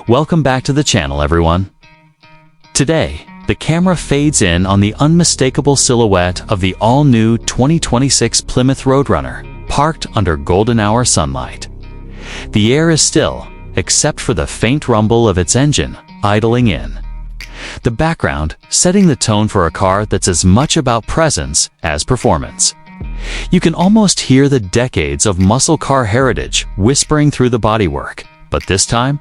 Welcome back to the channel, everyone. Today, the camera fades in on the unmistakable silhouette of the all-new 2026 Plymouth Roadrunner, parked under golden hour sunlight. The air is still, except for the faint rumble of its engine idling in. The background setting the tone for a car that's as much about presence as performance. You can almost hear the decades of muscle car heritage whispering through the bodywork, but this time,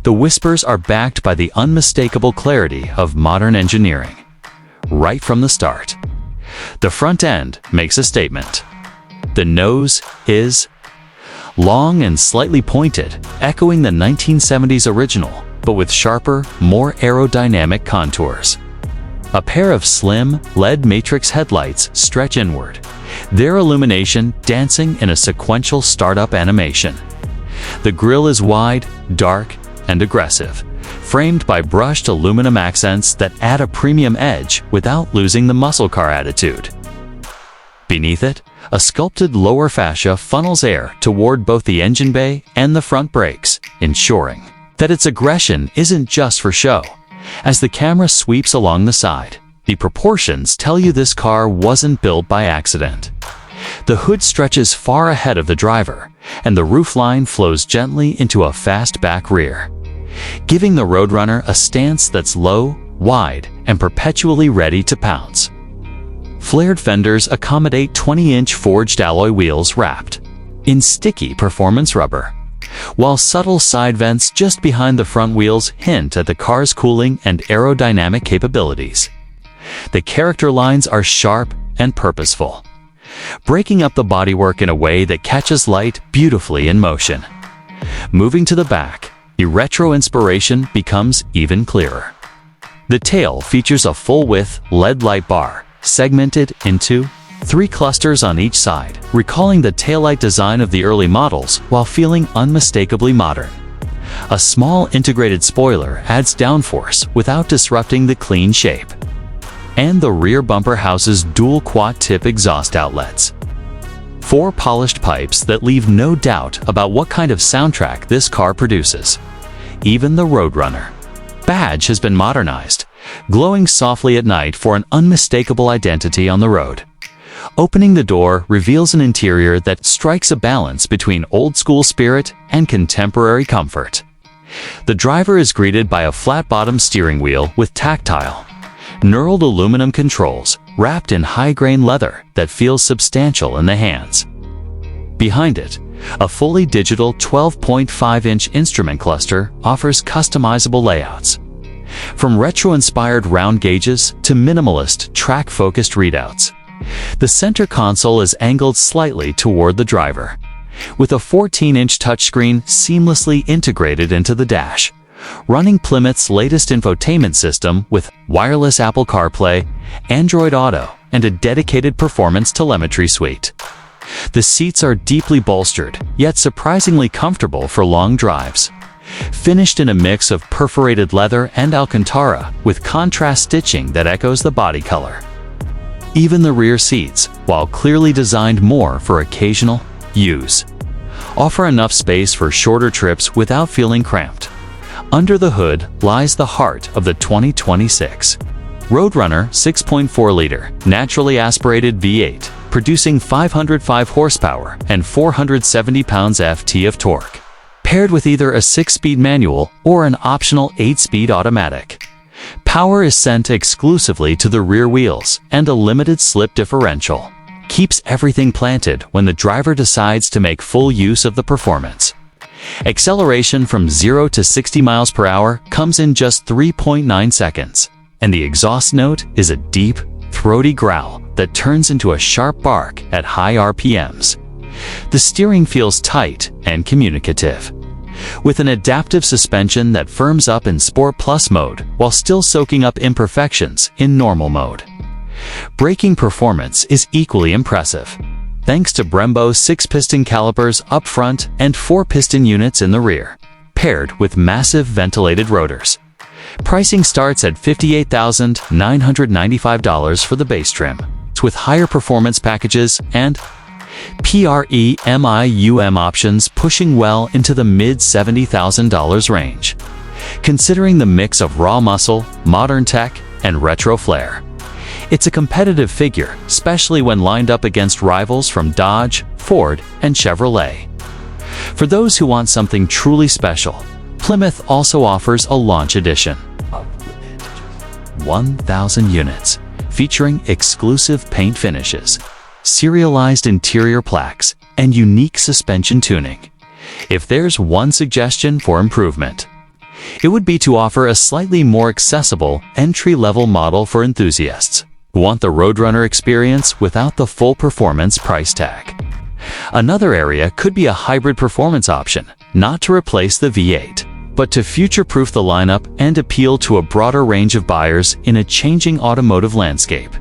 the whispers are backed by the unmistakable clarity of modern engineering. Right from the start, the front end makes a statement. The nose is long and slightly pointed, echoing the 1970s original, but with sharper, more aerodynamic contours. A pair of slim, LED matrix headlights stretch inward, their illumination dancing in a sequential startup animation. The grille is wide, dark, and aggressive, framed by brushed aluminum accents that add a premium edge without losing the muscle car attitude. Beneath it, a sculpted lower fascia funnels air toward both the engine bay and the front brakes, ensuring that its aggression isn't just for show. As the camera sweeps along the side, the proportions tell you this car wasn't built by accident. The hood stretches far ahead of the driver, and the roofline flows gently into a fast-back rear, giving the Roadrunner a stance that's low, wide, and perpetually ready to pounce. Flared fenders accommodate 20-inch forged alloy wheels wrapped in sticky performance rubber, while subtle side vents just behind the front wheels hint at the car's cooling and aerodynamic capabilities. The character lines are sharp and purposeful, breaking up the bodywork in a way that catches light beautifully in motion. Moving to the back, the retro inspiration becomes even clearer. The tail features a full-width LED light bar, segmented into 3 clusters on each side, recalling the taillight design of the early models while feeling unmistakably modern. A small integrated spoiler adds downforce without disrupting the clean shape. And the rear bumper houses dual quad-tip exhaust outlets. 4 polished pipes that leave no doubt about what kind of soundtrack this car produces. Even the Roadrunner badge has been modernized, glowing softly at night for an unmistakable identity on the road. Opening the door reveals an interior that strikes a balance between old-school spirit and contemporary comfort. The driver is greeted by a flat-bottom steering wheel with tactile, knurled aluminum controls wrapped in high-grain leather that feels substantial in the hands. Behind it, a fully digital 12.5-inch instrument cluster offers customizable layouts. From retro-inspired round gauges to minimalist track-focused readouts, the center console is angled slightly toward the driver, with a 14-inch touchscreen seamlessly integrated into the dash, running Plymouth's latest infotainment system with wireless Apple CarPlay, Android Auto, and a dedicated performance telemetry suite. The seats are deeply bolstered, yet surprisingly comfortable for long drives. Finished in a mix of perforated leather and Alcantara with contrast stitching that echoes the body color. Even the rear seats, while clearly designed more for occasional use, offer enough space for shorter trips without feeling cramped. Under the hood lies the heart of the 2026 Roadrunner 6.4-liter naturally aspirated V8, producing 505 horsepower and 470 pounds-ft of torque, paired with either a 6-speed manual or an optional 8-speed automatic. Power is sent exclusively to the rear wheels, and a limited slip differential keeps everything planted when the driver decides to make full use of the performance. Acceleration from 0 to 60 miles per hour comes in just 3.9 seconds, and the exhaust note is a deep, throaty growl that turns into a sharp bark at high RPMs. The steering feels tight and communicative, with an adaptive suspension that firms up in Sport Plus mode while still soaking up imperfections in normal mode. Braking performance is equally impressive, thanks to Brembo's 6-piston calipers up front and 4-piston units in the rear, paired with massive ventilated rotors. Pricing starts at $58,995 for the base trim, with higher performance packages and premium options pushing well into the mid-$70,000 range. considering the mix of raw muscle, modern tech, and retro flair. It's a competitive figure, especially when lined up against rivals from Dodge, Ford, and Chevrolet. For those who want something truly special, Plymouth also offers a launch edition. 1,000 units, featuring exclusive paint finishes, serialized interior plaques, and unique suspension tuning. If there's one suggestion for improvement, it would be to offer a slightly more accessible entry-level model for enthusiasts who want the Roadrunner experience without the full performance price tag. Another area could be a hybrid performance option, not to replace the V8, but to future-proof the lineup and appeal to a broader range of buyers in a changing automotive landscape.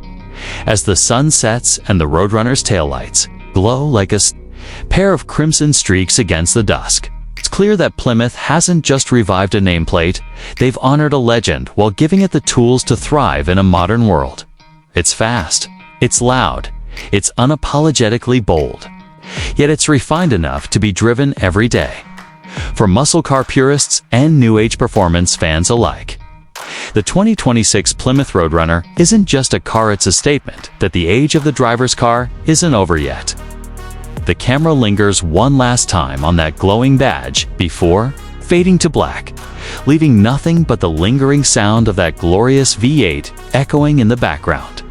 As the sun sets and the Roadrunner's taillights glow like a pair of crimson streaks against the dusk, it's clear that Plymouth hasn't just revived a nameplate, they've honored a legend while giving it the tools to thrive in a modern world. It's fast, it's loud, it's unapologetically bold, yet it's refined enough to be driven every day. For muscle car purists and new age performance fans alike, the 2026 Plymouth Roadrunner isn't just a car, it's a statement that the age of the driver's car isn't over yet. The camera lingers one last time on that glowing badge before fading to black, leaving nothing but the lingering sound of that glorious V8 echoing in the background.